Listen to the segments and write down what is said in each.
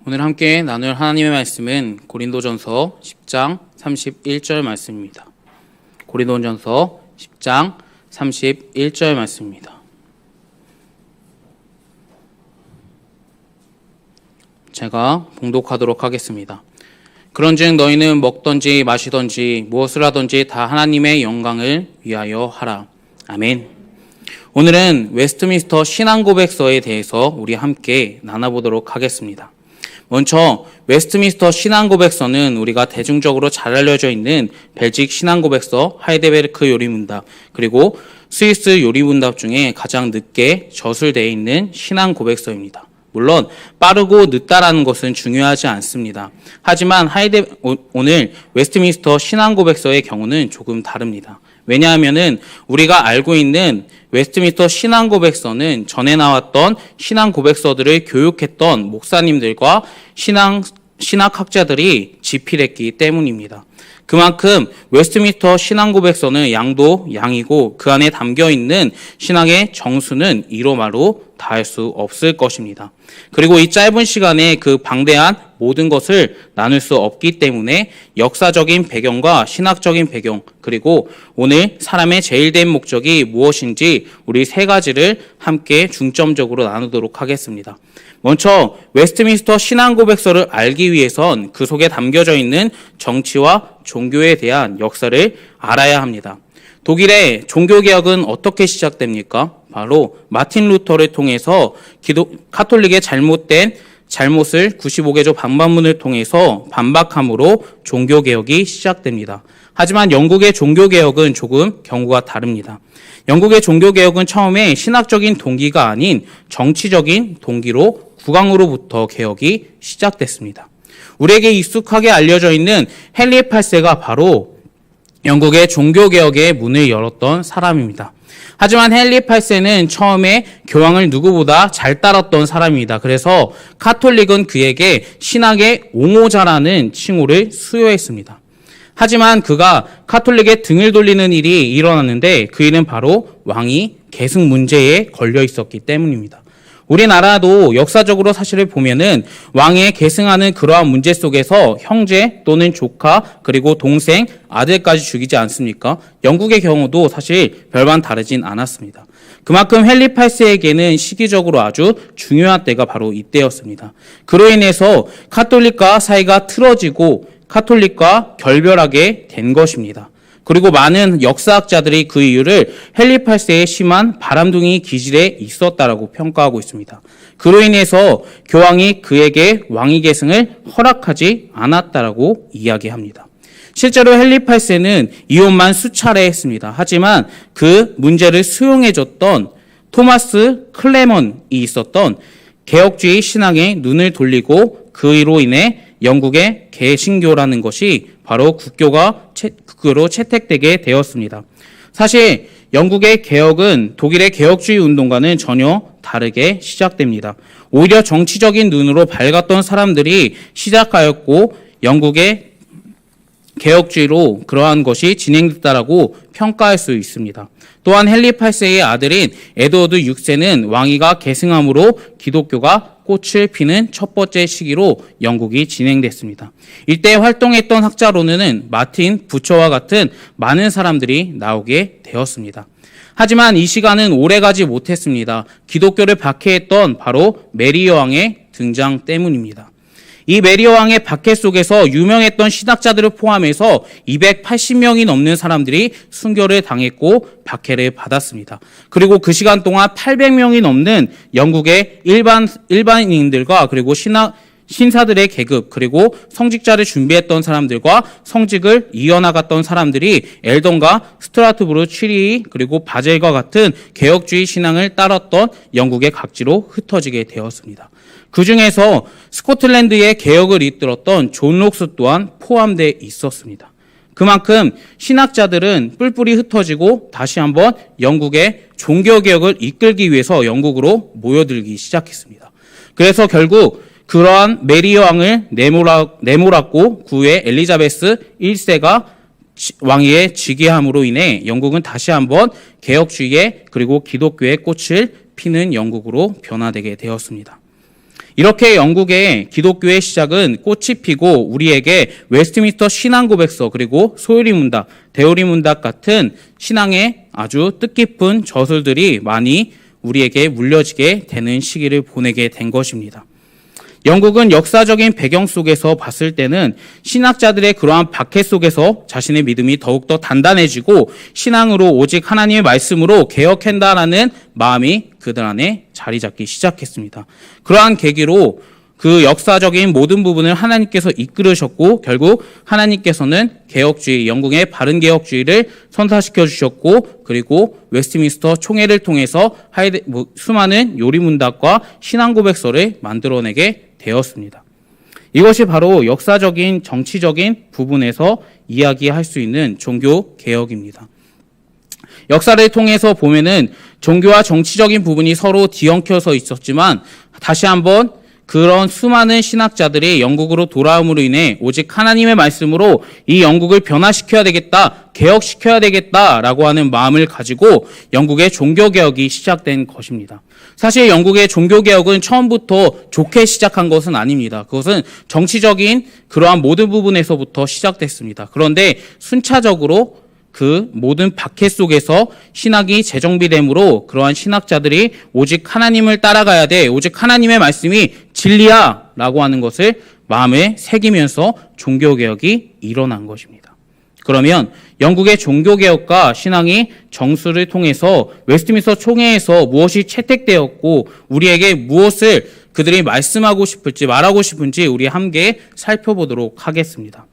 오늘 함께 나눌 하나님의 말씀은 고린도전서 10장 31절 말씀입니다. 고린도전서 10장 31절 말씀입니다. 제가 봉독하도록 하겠습니다. 그런즉 너희는 먹든지 마시든지 무엇을 하든지 다 하나님의 영광을 위하여 하라. 아멘. 오늘은 웨스트민스터 신앙고백서에 대해서 우리 함께 나눠보도록 하겠습니다. 먼저 웨스트민스터 신앙고백서는 우리가 대중적으로 잘 알려져 있는 벨직 신앙고백서, 하이델베르크 요리문답, 그리고 스위스 요리문답 중에 가장 늦게 저술되어 있는 신앙고백서입니다. 물론 빠르고 늦다라는 것은 중요하지 않습니다. 하지만 오늘 웨스트민스터 신앙고백서의 경우는 조금 다릅니다. 왜냐하면은 우리가 알고 있는 웨스트민스터 신앙고백서는 전에 나왔던 신앙고백서들을 교육했던 목사님들과 신학학자들이 집필했기 때문입니다. 그만큼 웨스트민스터 신앙고백서는 양도 양이고 그 안에 담겨있는 신앙의 정수는 이로마로 다할 수 없을 것입니다. 그리고 이 짧은 시간에 그 방대한 모든 것을 나눌 수 없기 때문에 역사적인 배경과 신학적인 배경, 그리고 오늘 사람의 제일 된 목적이 무엇인지 우리 세 가지를 함께 중점적으로 나누도록 하겠습니다. 먼저 웨스트민스터 신앙고백서를 알기 위해선 그 속에 담겨져 있는 정치와 종교에 대한 역사를 알아야 합니다. 독일의 종교개혁은 어떻게 시작됩니까? 바로 마틴 루터를 통해서 카톨릭의 잘못을 95개조 반박문을 통해서 반박함으로 종교개혁이 시작됩니다. 하지만 영국의 종교개혁은 조금 경우가 다릅니다. 영국의 종교개혁은 처음에 신학적인 동기가 아닌 정치적인 동기로 국왕으로부터 개혁이 시작됐습니다. 우리에게 익숙하게 알려져 있는 헨리 8세가 바로 영국의 종교개혁의 문을 열었던 사람입니다. 하지만 헨리 8세는 처음에 교황을 누구보다 잘 따랐던 사람입니다. 그래서 카톨릭은 그에게 신학의 옹호자라는 칭호를 수여했습니다. 하지만 그가 카톨릭의 등을 돌리는 일이 일어났는데 그 일은 바로 왕이 계승 문제에 걸려 있었기 때문입니다. 우리나라도 역사적으로 사실을 보면은 왕에 계승하는 그러한 문제 속에서 형제 또는 조카 그리고 동생, 아들까지 죽이지 않습니까? 영국의 경우도 사실 별반 다르진 않았습니다. 그만큼 헨리 8세에게는 시기적으로 아주 중요한 때가 바로 이때였습니다. 그로 인해서 카톨릭과 사이가 틀어지고 카톨릭과 결별하게 된 것입니다. 그리고 많은 역사학자들이 그 이유를 헨리 8세의 심한 바람둥이 기질에 있었다라고 평가하고 있습니다. 그로 인해서 교황이 그에게 왕위 계승을 허락하지 않았다라고 이야기합니다. 실제로 헨리 8세는 이혼만 수차례 했습니다. 하지만 그 문제를 수용해줬던 토마스 클레먼이 있었던 개혁주의 신앙에 눈을 돌리고 그로 인해 영국의 개신교라는 것이 바로 국교로 채택되게 되었습니다. 사실 영국의 개혁은 독일의 개혁주의 운동과는 전혀 다르게 시작됩니다. 오히려 정치적인 눈으로 밝았던 사람들이 시작하였고 영국의 개혁주의로 그러한 것이 진행됐다라고 평가할 수 있습니다. 또한 헨리 8세의 아들인 에드워드 6세는 왕위가 계승함으로 기독교가 꽃을 피는 첫 번째 시기로 영국이 진행됐습니다. 이때 활동했던 학자로는 마틴 부처와 같은 많은 사람들이 나오게 되었습니다. 하지만 이 시간은 오래가지 못했습니다. 기독교를 박해했던 바로 메리 여왕의 등장 때문입니다. 이 메리 여왕의 박해 속에서 유명했던 신학자들을 포함해서 280명이 넘는 사람들이 순교를 당했고 박해를 받았습니다. 그리고 그 시간 동안 800명이 넘는 영국의 일반인들과 그리고 신사들의 계급 그리고 성직자를 준비했던 사람들과 성직을 이어나갔던 사람들이 엘던과 스트라트부르, 취리 그리고 바젤과 같은 개혁주의 신앙을 따랐던 영국의 각지로 흩어지게 되었습니다. 그 중에서 스코틀랜드의 개혁을 이끌었던 존 록스 또한 포함되어 있었습니다. 그만큼 신학자들은 뿔뿔이 흩어지고 다시 한번 영국의 종교개혁을 이끌기 위해서 영국으로 모여들기 시작했습니다. 그래서 결국 그러한 메리 여왕을 내몰았고 그 후에 엘리자베스 1세가 왕위에 즉위함으로 인해 영국은 다시 한번 개혁주의의 그리고 기독교의 꽃을 피는 영국으로 변화되게 되었습니다. 이렇게 영국의 기독교의 시작은 꽃이 피고 우리에게 웨스트민스터 신앙고백서 그리고 소요리 문답, 데오리 문답 같은 신앙의 아주 뜻깊은 저술들이 많이 우리에게 물려지게 되는 시기를 보내게 된 것입니다. 영국은 역사적인 배경 속에서 봤을 때는 신학자들의 그러한 박해 속에서 자신의 믿음이 더욱더 단단해지고 신앙으로 오직 하나님의 말씀으로 개혁한다라는 마음이 그들 안에 자리 잡기 시작했습니다. 그러한 계기로 그 역사적인 모든 부분을 하나님께서 이끌으셨고 결국 하나님께서는 개혁주의, 영국의 바른 개혁주의를 선사시켜 주셨고 그리고 웨스트민스터 총회를 통해서 수많은 요리문답과 신앙고백서를 만들어내게 되었습니다. 이것이 바로 역사적인 정치적인 부분에서 이야기할 수 있는 종교개혁입니다. 역사를 통해서 보면은 종교와 정치적인 부분이 서로 뒤엉켜서 있었지만 다시 한번 그런 수많은 신학자들이 영국으로 돌아옴으로 인해 오직 하나님의 말씀으로 이 영국을 변화시켜야 되겠다, 개혁시켜야 되겠다라고 하는 마음을 가지고 영국의 종교개혁이 시작된 것입니다. 사실 영국의 종교개혁은 처음부터 좋게 시작한 것은 아닙니다. 그것은 정치적인 그러한 모든 부분에서부터 시작됐습니다. 그런데 순차적으로 그 모든 박해 속에서 신학이 재정비됨으로 그러한 신학자들이 오직 하나님을 따라가야 돼, 오직 하나님의 말씀이 진리야 라고 하는 것을 마음에 새기면서 종교개혁이 일어난 것입니다. 그러면 영국의 종교개혁과 신앙이 정수를 통해서 웨스트민스터 총회에서 무엇이 채택되었고 우리에게 무엇을 그들이 말씀하고 싶을지 말하고 싶은지 우리 함께 살펴보도록 하겠습니다.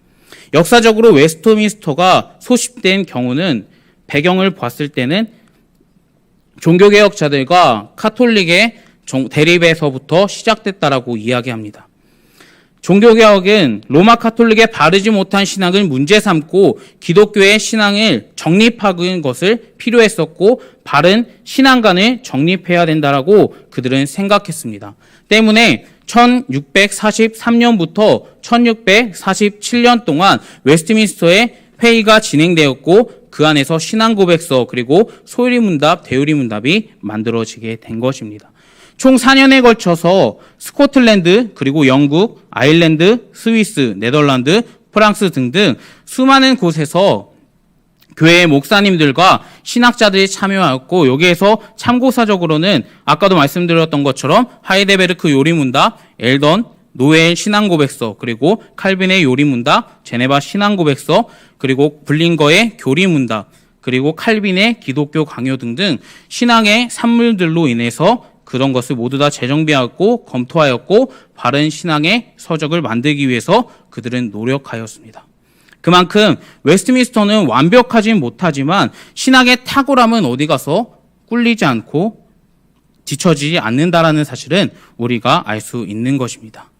역사적으로 웨스트민스터가 소집된 경우는 배경을 봤을 때는 종교개혁자들과 카톨릭의 대립에서부터 시작됐다라고 이야기합니다. 종교개혁은 로마 카톨릭의 바르지 못한 신앙을 문제 삼고 기독교의 신앙을 정립하는 것을 필요했었고 바른 신앙관을 정립해야 된다라고 그들은 생각했습니다. 때문에 1643년부터 1647년 동안 웨스트민스터의 회의가 진행되었고 그 안에서 신앙고백서 그리고 소요리문답, 데오리문답이 만들어지게 된 것입니다. 총 4년에 걸쳐서 스코틀랜드 그리고 영국, 아일랜드, 스위스, 네덜란드, 프랑스 등등 수많은 곳에서 교회의 목사님들과 신학자들이 참여하였고 여기에서 참고사적으로는 아까도 말씀드렸던 것처럼 하이데베르크 요리문답, 엘던, 노엘 신앙고백서, 그리고 칼빈의 요리문답, 제네바 신앙고백서, 그리고 블링거의 교리문답, 그리고 칼빈의 기독교 강요 등등 신앙의 산물들로 인해서 그런 것을 모두 다 재정비하였고 검토하였고 바른 신앙의 서적을 만들기 위해서 그들은 노력하였습니다. 그만큼 웨스트민스터는 완벽하진 못하지만 신학의 탁월함은 어디 가서 꿀리지 않고 뒤처지지 않는다라는 사실은 우리가 알 수 있는 것입니다.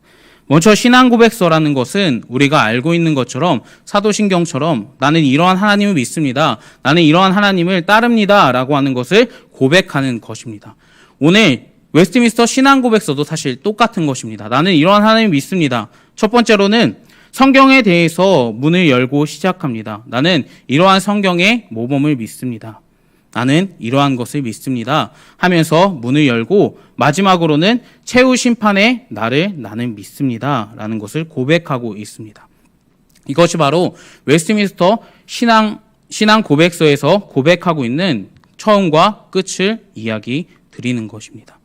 먼저 신앙고백서라는 것은 우리가 알고 있는 것처럼 사도신경처럼 나는 이러한 하나님을 믿습니다. 나는 이러한 하나님을 따릅니다. 라고 하는 것을 고백하는 것입니다. 오늘 웨스트민스터 신앙고백서도 사실 똑같은 것입니다. 나는 이러한 하나님을 믿습니다. 첫 번째로는 성경에 대해서 문을 열고 시작합니다. 나는 이러한 성경의 모범을 믿습니다. 나는 이러한 것을 믿습니다. 하면서 문을 열고 마지막으로는 최후 심판의 날을 나는 믿습니다. 라는 것을 고백하고 있습니다. 이것이 바로 웨스트민스터 신앙 고백서에서 고백하고 있는 처음과 끝을 이야기 드리는 것입니다.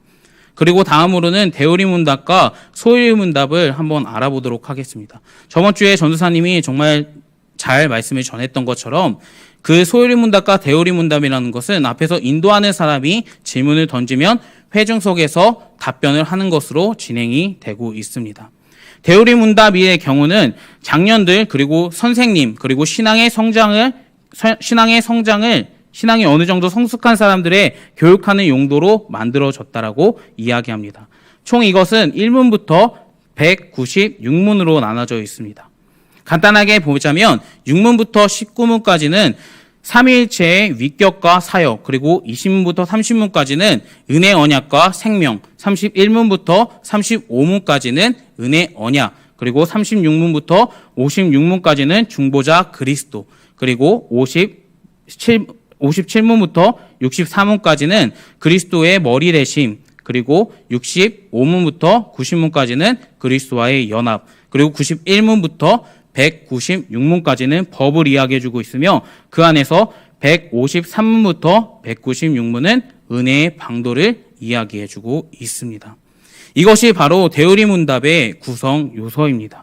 그리고 다음으로는 데오리문답과 소요리문답을 한번 알아보도록 하겠습니다. 저번 주에 전도사님이 정말 잘 말씀을 전했던 것처럼 그 소요리문답과 데오리문답이라는 것은 앞에서 인도하는 사람이 질문을 던지면 회중 속에서 답변을 하는 것으로 진행이 되고 있습니다. 데오리문답의 경우는 장년들 그리고 선생님 그리고 신앙의 신앙이 어느 정도 성숙한 사람들의 교육하는 용도로 만들어졌다라고 이야기합니다. 총 이것은 1문부터 196문으로 나눠져 있습니다. 간단하게 보자면 6문부터 19문까지는 삼위일체의 위격과 사역, 그리고 20문부터 30문까지는 은혜 언약과 생명, 31문부터 35문까지는 은혜 언약, 그리고 36문부터 56문까지는 중보자 그리스도, 그리고 57문부터 64문까지는 그리스도의 머리 되심, 그리고 65문부터 90문까지는 그리스도와의 연합, 그리고 91문부터 196문까지는 법을 이야기해주고 있으며 그 안에서 153문부터 196문은 은혜의 방도를 이야기해주고 있습니다. 이것이 바로 대우리문답의 구성 요소입니다.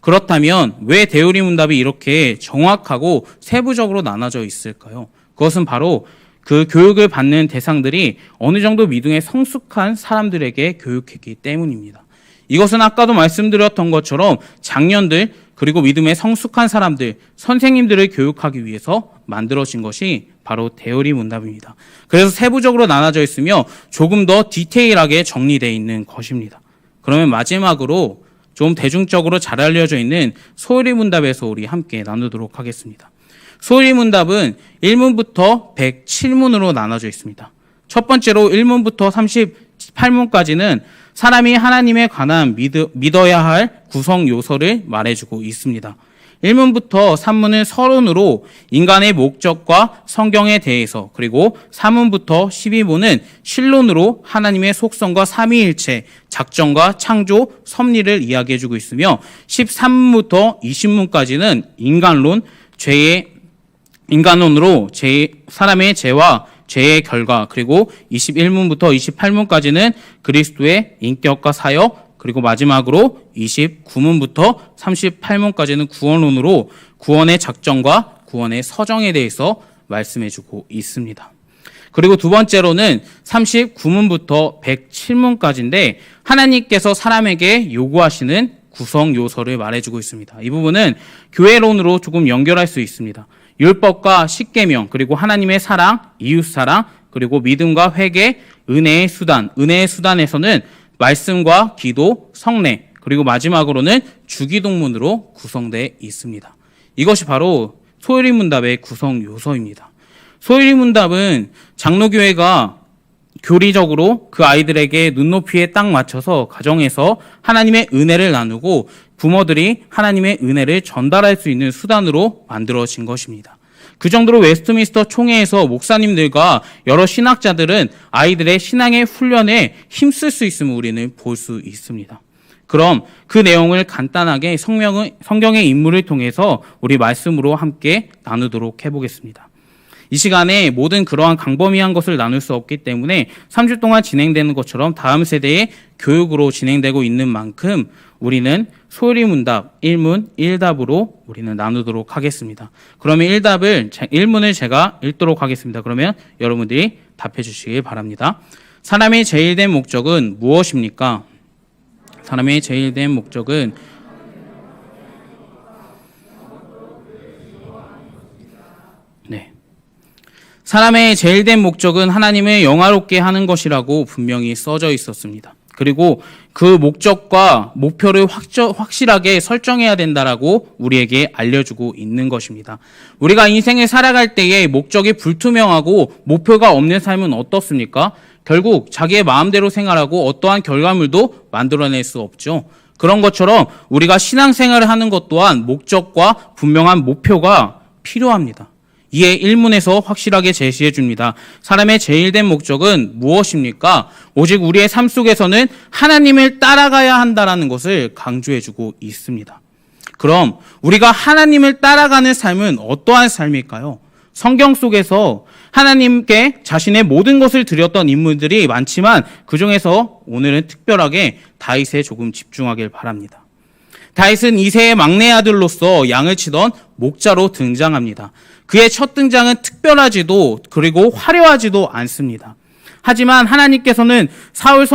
그렇다면 왜 대우리문답이 이렇게 정확하고 세부적으로 나눠져 있을까요? 그것은 바로 그 교육을 받는 대상들이 어느 정도 믿음에 성숙한 사람들에게 교육했기 때문입니다. 이것은 아까도 말씀드렸던 것처럼 장년들 그리고 믿음에 성숙한 사람들, 선생님들을 교육하기 위해서 만들어진 것이 바로 대우리문답입니다. 그래서 세부적으로 나눠져 있으며 조금 더 디테일하게 정리되어 있는 것입니다. 그러면 마지막으로 좀 대중적으로 잘 알려져 있는 소율이문답에서 우리 함께 나누도록 하겠습니다. 소율이문답은 1문부터 107문으로 나눠져 있습니다. 첫 번째로 1문부터 38문까지는 사람이 하나님에 관한 믿어야 할 구성 요소를 말해주고 있습니다. 1문부터 3문은 서론으로 인간의 목적과 성경에 대해서, 그리고 3문부터 12문은 신론으로 하나님의 속성과 삼위일체, 작정과 창조, 섭리를 이야기해주고 있으며 13문부터 20문까지는 인간론으로 사람의 죄와 죄의 결과, 그리고 21문부터 28문까지는 그리스도의 인격과 사역, 그리고 마지막으로 29문부터 38문까지는 구원론으로 구원의 작정과 구원의 서정에 대해서 말씀해주고 있습니다. 그리고 두 번째로는 39문부터 107문까지인데 하나님께서 사람에게 요구하시는 구성 요소를 말해주고 있습니다. 이 부분은 교회론으로 조금 연결할 수 있습니다. 율법과 십계명, 그리고 하나님의 사랑, 이웃사랑, 그리고 믿음과 회개, 은혜의 수단. 은혜의 수단에서는 말씀과 기도, 성례, 그리고 마지막으로는 주기도문으로 구성되어 있습니다. 이것이 바로 소율이문답의 구성 요소입니다. 소율이문답은 장로교회가 교리적으로 그 아이들에게 눈높이에 딱 맞춰서 가정에서 하나님의 은혜를 나누고 부모들이 하나님의 은혜를 전달할 수 있는 수단으로 만들어진 것입니다. 그 정도로 웨스트민스터 총회에서 목사님들과 여러 신학자들은 아이들의 신앙의 훈련에 힘쓸 수 있음을 우리는 볼 수 있습니다. 그럼 그 내용을 간단하게 성경의 인물을 통해서 우리 말씀으로 함께 나누도록 해보겠습니다. 이 시간에 모든 그러한 광범위한 것을 나눌 수 없기 때문에 3주 동안 진행되는 것처럼 다음 세대의 교육으로 진행되고 있는 만큼 우리는 소율이문답 1문 1답으로 우리는 나누도록 하겠습니다. 그러면 1문을 제가 읽도록 하겠습니다. 그러면 여러분들이 답해 주시길 바랍니다. 사람의 제일된 목적은 무엇입니까? 사람의 제일된 목적은 사람의 제일된 목적은 하나님을 영화롭게 하는 것이라고 분명히 써져 있었습니다. 그리고 그 목적과 목표를 확실하게 설정해야 된다라고 우리에게 알려주고 있는 것입니다. 우리가 인생을 살아갈 때에 목적이 불투명하고 목표가 없는 삶은 어떻습니까? 결국 자기의 마음대로 생활하고 어떠한 결과물도 만들어낼 수 없죠. 그런 것처럼 우리가 신앙생활을 하는 것 또한 목적과 분명한 목표가 필요합니다. 이에 1문에서 확실하게 제시해 줍니다. 사람의 제일된 목적은 무엇입니까? 오직 우리의 삶 속에서는 하나님을 따라가야 한다는 것을 강조해 주고 있습니다. 그럼 우리가 하나님을 따라가는 삶은 어떠한 삶일까요? 성경 속에서 하나님께 자신의 모든 것을 드렸던 인물들이 많지만 그중에서 오늘은 특별하게 다윗에 조금 집중하길 바랍니다. 다윗은 이새의 막내 아들로서 양을 치던 목자로 등장합니다. 그의 첫 등장은 특별하지도 그리고 화려하지도 않습니다. 하지만 하나님께서는 사무엘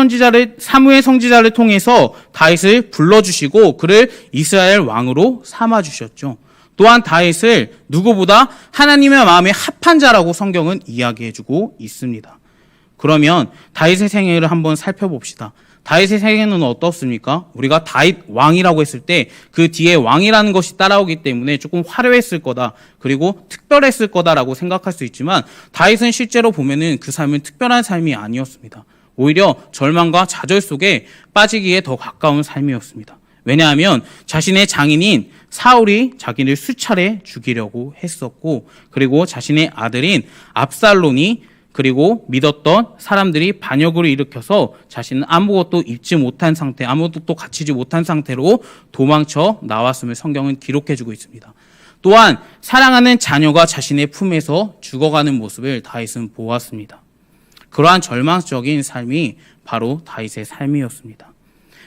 선지자를 통해서 다윗을 불러주시고 그를 이스라엘 왕으로 삼아주셨죠. 또한 다윗을 누구보다 하나님의 마음에 합한 자라고 성경은 이야기해주고 있습니다. 그러면 다윗의 생애를 한번 살펴봅시다. 다윗의 생애는 어떻습니까? 우리가 다윗 왕이라고 했을 때 그 뒤에 왕이라는 것이 따라오기 때문에 조금 화려했을 거다, 그리고 특별했을 거다라고 생각할 수 있지만 다윗은 실제로 보면은 그 삶은 특별한 삶이 아니었습니다. 오히려 절망과 좌절 속에 빠지기에 더 가까운 삶이었습니다. 왜냐하면 자신의 장인인 사울이 자기를 수차례 죽이려고 했었고, 그리고 자신의 아들인 압살롬이 그리고 믿었던 사람들이 반역으로 일으켜서 자신은 아무것도 입지 못한 상태, 아무것도 갖추지 못한 상태로 도망쳐 나왔음을 성경은 기록해주고 있습니다. 또한 사랑하는 자녀가 자신의 품에서 죽어가는 모습을 다윗은 보았습니다. 그러한 절망적인 삶이 바로 다윗의 삶이었습니다.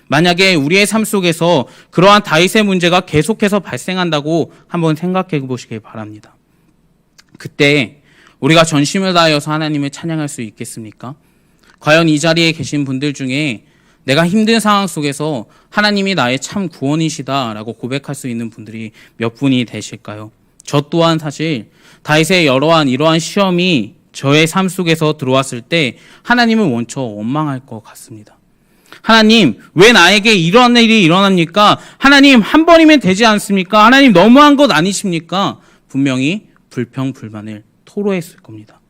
만약에 우리의 삶 속에서 그러한 다윗의 문제가 계속해서 발생한다고 한번 생각해 보시길 바랍니다. 그때 우리가 전심을 다하여서 하나님을 찬양할 수 있겠습니까? 과연 이 자리에 계신 분들 중에 내가 힘든 상황 속에서 하나님이 나의 참 구원이시다라고 고백할 수 있는 분들이 몇 분이 되실까요? 저 또한 사실 다윗의 이러한 시험이 저의 삶 속에서 들어왔을 때 하나님을 원쳐 원망할 것 같습니다. 하나님, 왜 나에게 이런 일이 일어납니까? 하나님, 한 번이면 되지 않습니까? 하나님, 너무한 것 아니십니까? 분명히 불평불만을 토로했을 겁니다.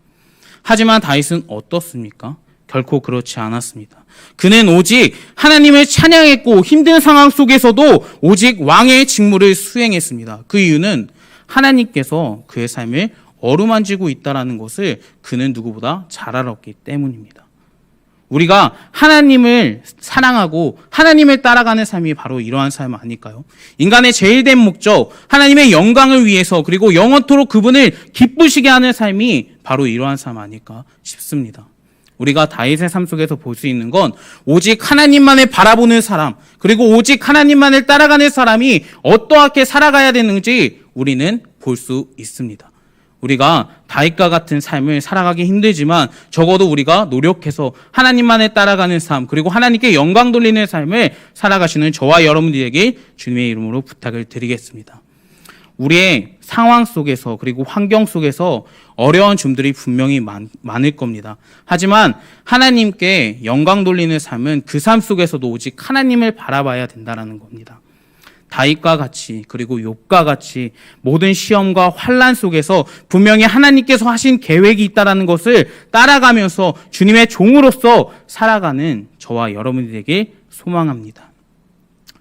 하지만 다윗은 어떻습니까? 결코 그렇지 않았습니다. 그는 오직 하나님을 찬양했고 힘든 상황 속에서도 오직 왕의 직무를 수행했습니다. 그 이유는 하나님께서 그의 삶을 어루만지고 있다는 것을 그는 누구보다 잘 알았기 때문입니다. 우리가 하나님을 사랑하고 하나님을 따라가는 삶이 바로 이러한 삶 아닐까요? 인간의 제일 된 목적, 하나님의 영광을 위해서 그리고 영원토록 그분을 기쁘시게 하는 삶이 바로 이러한 삶 아닐까 싶습니다. 우리가 다윗의 삶 속에서 볼 수 있는 건 오직 하나님만을 바라보는 사람, 그리고 오직 하나님만을 따라가는 사람이 어떠하게 살아가야 되는지 우리는 볼 수 있습니다. 우리가 다윗과 같은 삶을 살아가기 힘들지만 적어도 우리가 노력해서 하나님만을 따라가는 삶, 그리고 하나님께 영광 돌리는 삶을 살아가시는 저와 여러분들에게 주님의 이름으로 부탁을 드리겠습니다. 우리의 상황 속에서 그리고 환경 속에서 어려운 점들이 분명히 많을 겁니다. 하지만 하나님께 영광 돌리는 삶은 그 삶 속에서도 오직 하나님을 바라봐야 된다는 겁니다. 다윗과 같이 그리고 욥과 같이 모든 시험과 환난 속에서 분명히 하나님께서 하신 계획이 있다는 것을 따라가면서 주님의 종으로서 살아가는 저와 여러분들에게 소망합니다.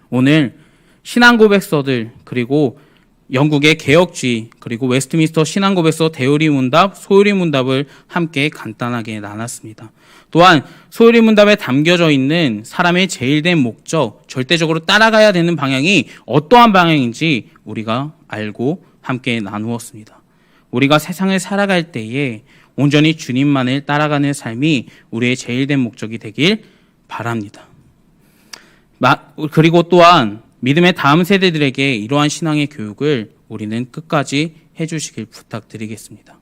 오늘 신앙고백서들, 그리고 영국의 개혁주의, 그리고 웨스트민스터 신앙고백서 대요리 문답, 소요리 문답을 함께 간단하게 나눴습니다. 또한 소요리 문답에 담겨져 있는 사람의 제일 된 목적, 절대적으로 따라가야 되는 방향이 어떠한 방향인지 우리가 알고 함께 나누었습니다. 우리가 세상을 살아갈 때에 온전히 주님만을 따라가는 삶이 우리의 제일 된 목적이 되길 바랍니다. 그리고 또한 믿음의 다음 세대들에게 이러한 신앙의 교육을 우리는 끝까지 해주시길 부탁드리겠습니다.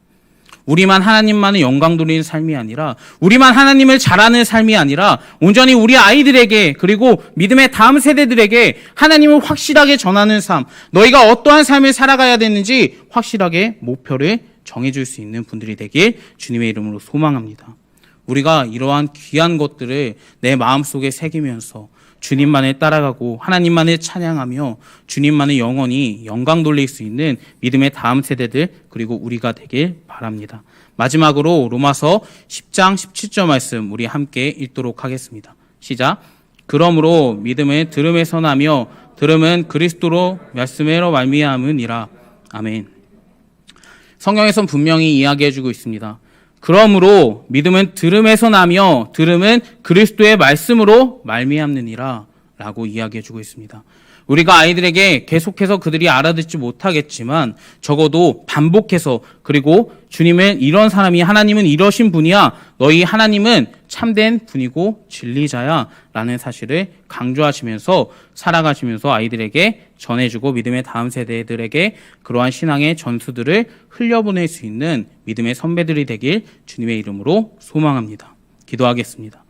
우리만 하나님만을 영광 돌리는 삶이 아니라, 우리만 하나님을 잘하는 삶이 아니라 온전히 우리 아이들에게 그리고 믿음의 다음 세대들에게 하나님을 확실하게 전하는 삶, 너희가 어떠한 삶을 살아가야 되는지 확실하게 목표를 정해줄 수 있는 분들이 되길 주님의 이름으로 소망합니다. 우리가 이러한 귀한 것들을 내 마음속에 새기면서 주님만을 따라가고 하나님만을 찬양하며 주님만을 영원히 영광 돌릴 수 있는 믿음의 다음 세대들, 그리고 우리가 되길 바랍니다. 마지막으로 로마서 10장 17절 말씀 우리 함께 읽도록 하겠습니다. 시작. 그러므로 믿음은 들음에서 나며 들음은 그리스도로 말씀으로 말미암으니라. 아멘. 성경에선 분명히 이야기해주고 있습니다. 그러므로 믿음은 들음에서 나며 들음은 그리스도의 말씀으로 말미암느니라 라고 이야기해주고 있습니다. 우리가 아이들에게 계속해서 그들이 알아듣지 못하겠지만 적어도 반복해서, 그리고 주님은 이런 사람이, 하나님은 이러신 분이야, 너희 하나님은 참된 분이고 진리자야 라는 사실을 강조하시면서 살아가시면서 아이들에게 전해주고 믿음의 다음 세대들에게 그러한 신앙의 전수들을 흘려보낼 수 있는 믿음의 선배들이 되길 주님의 이름으로 소망합니다. 기도하겠습니다.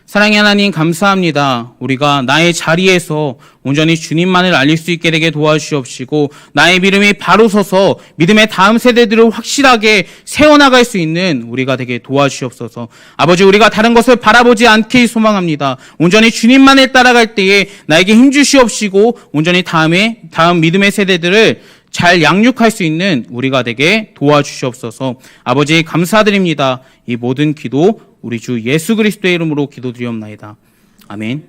사랑의 하나님, 감사합니다. 우리가 나의 자리에서 온전히 주님만을 알릴 수 있게 되게 도와주시옵시고 나의 믿음이 바로 서서 믿음의 다음 세대들을 확실하게 세워나갈 수 있는 우리가 되게 도와주시옵소서. 아버지, 우리가 다른 것을 바라보지 않길 소망합니다. 온전히 주님만을 따라갈 때에 나에게 힘주시옵시고 온전히 다음 믿음의 세대들을 잘 양육할 수 있는 우리가 되게 도와주시옵소서. 아버지, 감사드립니다. 이 모든 기도 우리 주 예수 그리스도의 이름으로 기도드리옵나이다. 아멘.